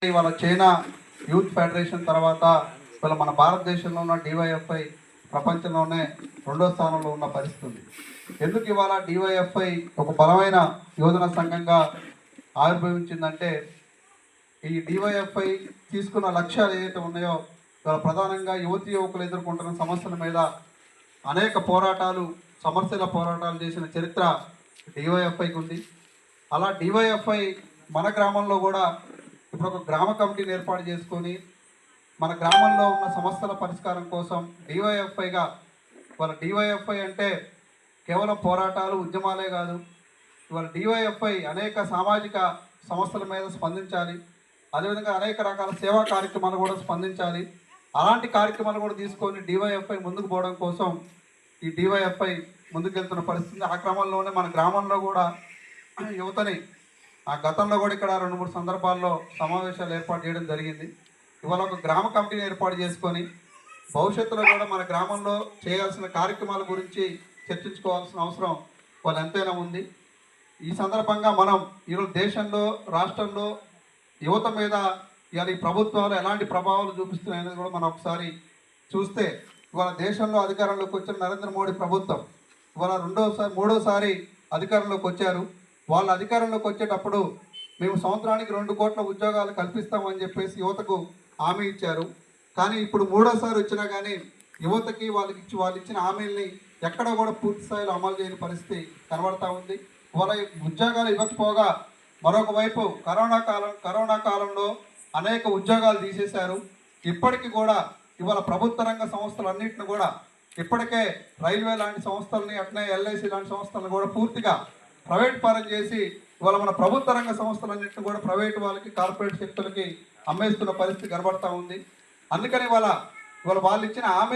ఇవాళ China youth federation తర్వాత ఇవాళ మన భారతదేశంలో ఉన్న డివైఎఫ్ఐ ప్రపంచంలోనే రెండో స్థానంలో ఉన్న పరిస్థితి ఉంది. ఎందుకు ఇవాళ డివైఎఫ్ఐ ఒక బలమైన యోజన సంఘంగా ఆవిర్భవించిందంటే ఈ డివైఎఫ్ఐ తీసుకున్న లక్ష్యాలు ఏవైతే ఉన్నాయో ఇవాళ ప్రధానంగా యువతీ యువకులు ఎదుర్కొంటున్న సమస్యల మీద అనేక పోరాటాలు సమస్యల పోరాటాలు చేసిన చరిత్ర డివైఎఫ్ఐకి ఉంది. అలా డివైఎఫ్ఐ మన గ్రామంలో కూడా ఇప్పుడు ఒక గ్రామ కమిటీని ఏర్పాటు చేసుకొని మన గ్రామంలో ఉన్న సమస్యల పరిష్కారం కోసం డివైఎఫ్ఐగా ఇవాళ డివైఎఫ్ఐ అంటే కేవలం పోరాటాలు ఉద్యమాలే కాదు. ఇవాళ డివైఎఫ్ఐ అనేక సామాజిక సమస్యల మీద స్పందించాలి, అదేవిధంగా అనేక రకాల సేవా కార్యక్రమాలు కూడా స్పందించాలి. అలాంటి కార్యక్రమాలు కూడా తీసుకొని డివైఎఫ్ఐ ముందుకు పోవడం కోసం ఈ డివైఎఫ్ఐ ముందుకెళ్తున్న పరిస్థితి. ఆ క్రమంలోనే మన గ్రామంలో కూడా యువతని ఆ గతంలో కూడా ఇక్కడ 2-3 సందర్భాల్లో సమావేశాలు ఏర్పాటు చేయడం జరిగింది. ఇవాళ ఒక గ్రామ కమిటీని ఏర్పాటు చేసుకొని భవిష్యత్తులో కూడా మన గ్రామంలో చేయాల్సిన కార్యక్రమాల గురించి చర్చించుకోవాల్సిన అవసరం వాళ్ళు ఎంతైనా ఉంది. ఈ సందర్భంగా మనం ఈరోజు దేశంలో రాష్ట్రంలో యువత మీద ఇవాళ ఈ ప్రభుత్వాలు ఎలాంటి ప్రభావాలు చూపిస్తున్నాయనేది కూడా మనం ఒకసారి చూస్తే ఇవాళ దేశంలో అధికారంలోకి వచ్చిన నరేంద్ర మోడీ ప్రభుత్వం ఇవాళ మూడోసారి అధికారంలోకి వచ్చారు. వాళ్ళ అధికారంలోకి వచ్చేటప్పుడు మేము సంవత్సరానికి 2 కోట్ల ఉద్యోగాలు కల్పిస్తామని చెప్పేసి యువతకు హామీ ఇచ్చారు. కానీ ఇప్పుడు మూడోసారి వచ్చినా కానీ యువతకి వాళ్ళు ఇచ్చిన హామీల్ని ఎక్కడ కూడా పూర్తి స్థాయిలో అమలు చేయని పరిస్థితి కనబడతా ఉంది. వాళ్ళ ఉద్యోగాలు ఇవ్వకపోగా మరొక వైపు కరోనా కాలంలో అనేక ఉద్యోగాలు తీసేశారు. ఇప్పటికీ కూడా ఇవాళ ప్రభుత్వ రంగ సంస్థలన్నింటిని కూడా ఇప్పటికే రైల్వే లాంటి సంస్థలని అట్నే ఎల్ఐసి లాంటి సంస్థలను కూడా పూర్తిగా ప్రైవేట్ పరం చేసి ఇవాళ మన ప్రభుత్వ రంగ సంస్థలన్నింటినీ కూడా ప్రైవేట్ వాళ్ళకి కార్పొరేట్ శక్తులకి అమ్మేస్తున్న పరిస్థితి కనబడతా ఉంది. అందుకని ఇవాళ వాళ్ళు ఇచ్చిన హామీ